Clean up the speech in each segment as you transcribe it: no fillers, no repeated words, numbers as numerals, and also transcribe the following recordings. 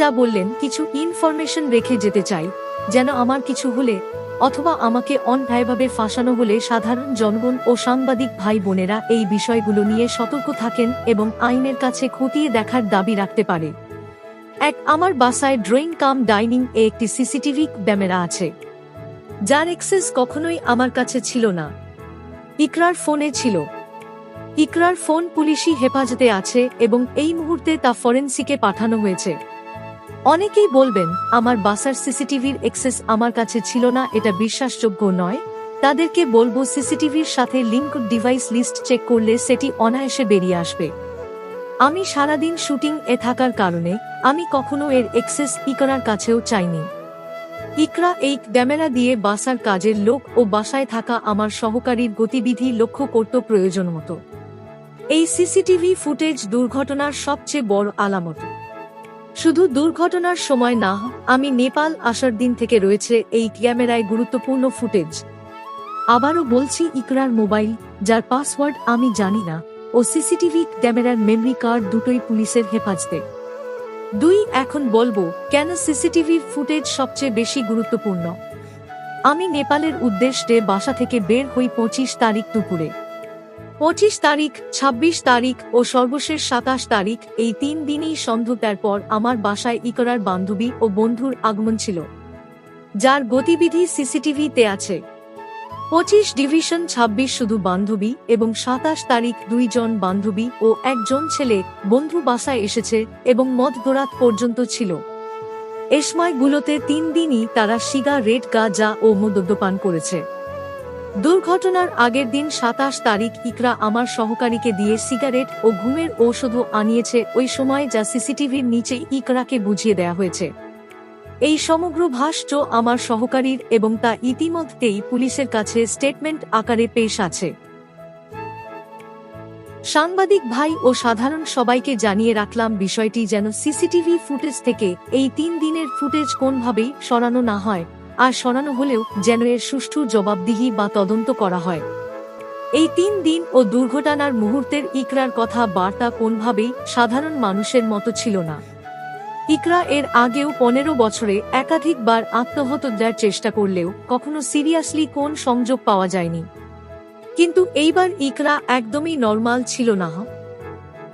যা বললেন কিছু ইনফরমেশন রেখে যেতে চাই, যেন আমার কিছু হলে অথবা আমাকে অন্যায়ভাবে ফাঁসানো হলে সাধারণ জনগণ ও সাংবাদিক ভাই বোনেরা এই বিষয়গুলো নিয়ে সতর্ক থাকেন এবং আইনের কাছে খতিয়ে দেখার দাবি রাখতে পারে। আমার বাসায় ড্রয়িং কাম ডাইনিং এ একটি সিসিটিভি ক্যামেরা আছে, যার অ্যাক্সেস কখনোই আমার কাছে ছিল না। ইকরার ফোনে ছিল। ইকরার ফোন পুলিশি হেফাজতে আছে এবং এই মুহূর্তে তা ফরেনসিকে পাঠানো হয়েছে। অনেকেই বলবেন আমার বাসার সিসিটিভির অ্যাক্সেস আমার কাছে ছিল না, এটা বিশ্বাসযোগ্য নয়। তাদেরকে বলবো সিসিটিভির সাথে লিঙ্কড ডিভাইস লিস্ট চেক করলে সেটি অনায়াসে বেরিয়ে আসবে। আমি সারাদিন শুটিং এ থাকার কারণে আমি কখনো এর অ্যাক্সেস ইকরার কাছেও চাইনি। ইকরা এই ক্যামেরা দিয়ে বাসার কাজের লোক ও বাসায় থাকা আমার সহকারীর গতিবিধি লক্ষ্য করতে প্রয়োজন মতো। এই সিসিটিভি ফুটেজ দুর্ঘটনার সবচেয়ে বড় আলামত। শুধু দুর্ঘটনার সময় না, আমি নেপাল আসার দিন থেকে রয়েছে এই ক্যামেরায় গুরুত্বপূর্ণ ফুটেজ। আবারও বলছি, ইকরার মোবাইল, যার পাসওয়ার্ড আমি জানি না, ও সিসিটিভি ক্যামেরার মেমরি কার্ড দুটোই পুলিশের হেফাজতে। এখন বলবো কেন সিসিটিভির ফুটেজ সবচেয়ে বেশি গুরুত্বপূর্ণ। আমি নেপালের উদ্দেশ্যে বাসা থেকে বের হই 25 তারিখ দুপুরে। 25 তারিখ, 26 তারিখ ও সর্বশেষ 27 তারিখ, এই 3 দিনই সন্ধ্যার পর আমার বাসায় ইকরার বান্ধবী ও বন্ধুর আগমন ছিল, যার গতিবিধি সিসিটিভিতে আছে। 25 ডিভিশন 26 শুধু বান্ধবী এবং 27 তারিখ 2 জন বান্ধবী ও 1 জন ছেলে বন্ধু বাসায় এসেছে এবং মধ্যরাত পর্যন্ত ছিল। এ সময়গুলোতে 3 দিনই তারা সিগারেট, গাঁজা ও মদ্যপান করেছে। দুর্ঘটনার আগের দিন 27 তারিখ ইকরা আমার সহকারীকে দিয়ে সিগারেট ও ঘুমের ঔষধও আনিয়েছে ওই সময়, যা সিসিটিভির নিচে ইকরাকে বুঝিয়ে দেয়া হয়েছে। এই সমগ্র ভাষ্য আমার সহকারীর এবং তা ইতিমধ্যেই পুলিশের কাছে স্টেটমেন্ট আকারে পেশ আছে। সাংবাদিক ভাই ও সাধারণ সবাইকে জানিয়ে রাখলাম বিষয়টি যেন সিসিটিভি ফুটেজ থেকে এই 3 দিনের ফুটেজ কোনোভাবেই সরানো না হয়, আর সরানো হলেও যেন এর সুষ্ঠু জবাবদিহি বা তদন্ত করা হয়। এই 3 দিন ও দুর্ঘটনার মুহূর্তের ইকরার কথা বার্তা কোনোভাবেই সাধারণ মানুষের মতো ছিল না। ইকরা এর আগেও 15 বছরে একাধিকবার আত্মহত্যার চেষ্টা করলেও কখনো সিরিয়াসলি কোন সংযোগ পাওয়া যায়নি। কিন্তু এইবার ইকরা একদমই নরমাল ছিল না।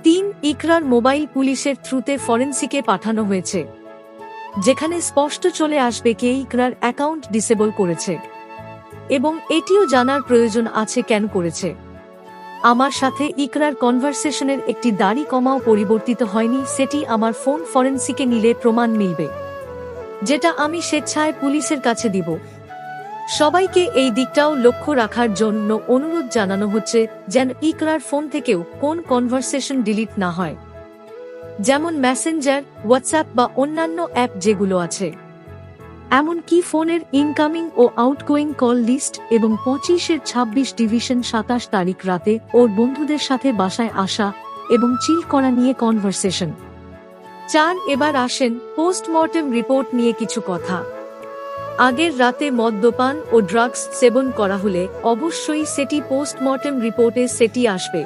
3 ইকরার মোবাইল পুলিশের থ্রুতে ফরেনসিকে পাঠানো হয়েছে, যেখানে স্পষ্ট চলে আসবে কে ইকরার অ্যাকাউন্ট ডিসেবল করেছে, এবং এটিও জানার প্রয়োজন আছে কেন করেছে। আমার সাথে ইকরার কনভারসেশনের একটি দাড়ি কমাও পরিবর্তিত হয়নি, সেটি আমার ফোন ফরেনসিকে নিলে প্রমাণ মিলবে, যেটা আমি স্বেচ্ছায় পুলিশের কাছে দিব। সবাইকে এই দিকটাও লক্ষ্য রাখার জন্য অনুরোধ জানানো হচ্ছে যেন ইকরার ফোন থেকেও কোন কনভারসেশন ডিলিট না হয়, যেমন মেসেঞ্জার, হোয়াটসঅ্যাপ বা অন্যান্য অ্যাপ যেগুলো আছে। এমনকি ফোনের ইনকামিং ও আউটগোয়িং কল লিস্ট এবং 25-এর 26 ডিভিশন 27 তারিখ রাতে ওর বন্ধুদের সাথে বাসায় আসা এবং চিল করা নিয়ে কনভারসেশন। এবার আসেন পোস্টমর্টেম রিপোর্ট নিয়ে কিছু কথা। আগের রাতে মদ্যপান ও ড্রাগস সেবন করা হলে অবশ্যই সেটি পোস্টমর্টেম রিপোর্টে সেটি আসবে।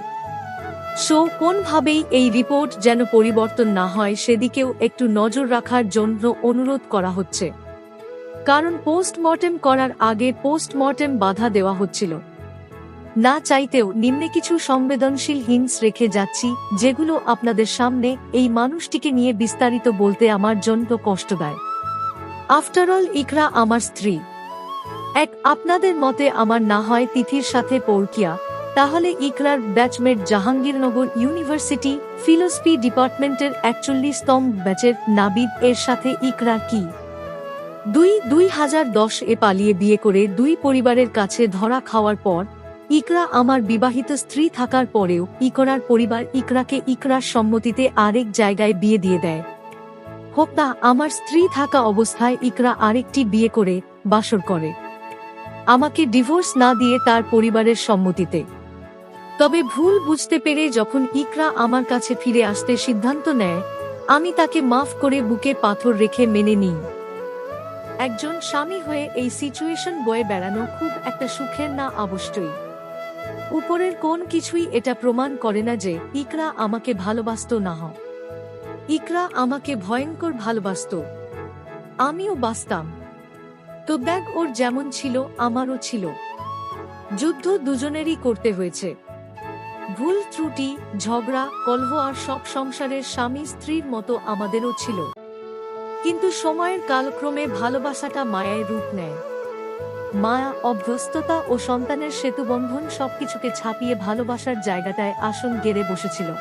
কোনভাবেই এই রিপোর্ট যেন পরিবর্তন না হয় সেদিকেও একটু নজর রাখার জন্য অনুরোধ করা হচ্ছে, কারণ পোস্টমর্টেম করার আগে পোস্টমর্টেম বাধা দেওয়া হচ্ছিল। না চাইতেও নিম্নে কিছু সংবেদনশীল হিন্টস রেখে যাচ্ছি, যেগুলো আপনাদের সামনে এই মানুষটিকে নিয়ে বিস্তারিত বলতে আমার জন্য কষ্টদায়। আফটারঅল ইকরা আমার স্ত্রী। আপনাদের মতে আমার না হয় তিথির সাথে পরকীয়া, তাহলে ইকরার ব্যাচমেট জাহাঙ্গীরনগর ইউনিভার্সিটি ফিলোসফি ডিপার্টমেন্টের 41তম ব্যাচের নাবিদ এর সাথে ইকরা কি 2010-এ পালিয়ে বিয়ে করে 2 পরিবারের কাছে ধরা খাওয়ার পর ইকরা আমার বিবাহিত স্ত্রী থাকার পরেও ইকরার পরিবার ইকরাকে ইকরার সম্মতিতে আরেক জায়গায় বিয়ে দিয়ে দেয়। হোক না আমার স্ত্রী থাকা অবস্থায় ইকরা আরেকটি বিয়ে করে বাসর করে, আমাকে ডিভোর্স না দিয়ে তার পরিবারের সম্মতিতে। তবে ভুল বুঝতে পেরে যখন ইকরা আমার কাছে ফিরে আসতে সিদ্ধান্ত নেয়, আমি তাকে মাফ করে বুকে পাথর রেখে মেনে নিই। একজন স্বামী হয়ে এই সিচুয়েশন বয়ে বেড়ানো খুব একটা সুখের না অবশ্যই। উপরের কোন কিছুই এটা প্রমাণ করে না যে ইকরা আমাকে ভালোবাসতো না। ইকরা আমাকে ভয়ঙ্কর ভালোবাসতো, আমিও বাসতাম। তো দেখ, ওর যেমন ছিল আমারও ছিল। যুদ্ধ দুজনেরই করতে হয়েছে। ভুল ত্রুটি, ঝগড়া, কলহ আর সব সংসারের স্বামী স্ত্রীর মতো আমাদেরও ছিল। কিন্তু সময়ের কালক্রমে ভালোবাসাটা মায়ায় রূপ নেয়। মায়া, অভ্যস্ততা ও সন্তানের সেতুবন্ধন সবকিছুকে ছাপিয়ে ভালোবাসার জায়গাটায় আসন গেড়ে বসেছিল।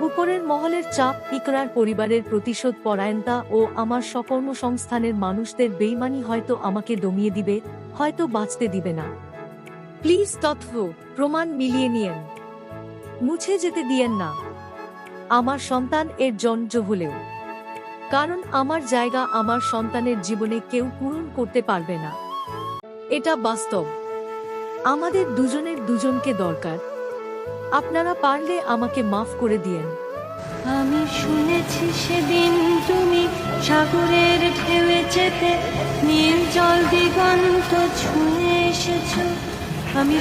উপরের মহলের চাপ, ইকরার পরিবারের প্রতিশোধ পরায়ণতা ও আমার সকর্মসংস্থানের মানুষদের বেইমানি হয়তো আমাকে দমিয়ে দিবে, হয়তো বাঁচতে দিবে না। প্লিজ তথ্য প্রমাণ মিলিয়ে নিয়েন, মুছে যেতে দিয়েন না আমার সন্তান এর জন্ম হলেও। কারণ আমার জায়গা আমার সন্তানের জীবনে কেউ পূরণ করতে পারবে না, এটা বাস্তব। আমাদের দুজনের দুজনকে দরকার। আপনারা পারলে আমাকে মাফ করে দিয়েন। আমি শুনেছি সেদিন তুমি সাগরের ঢেউয়ে যেতে নীল জল দিগন্ত ছুঁয়ে এসেছো। আমি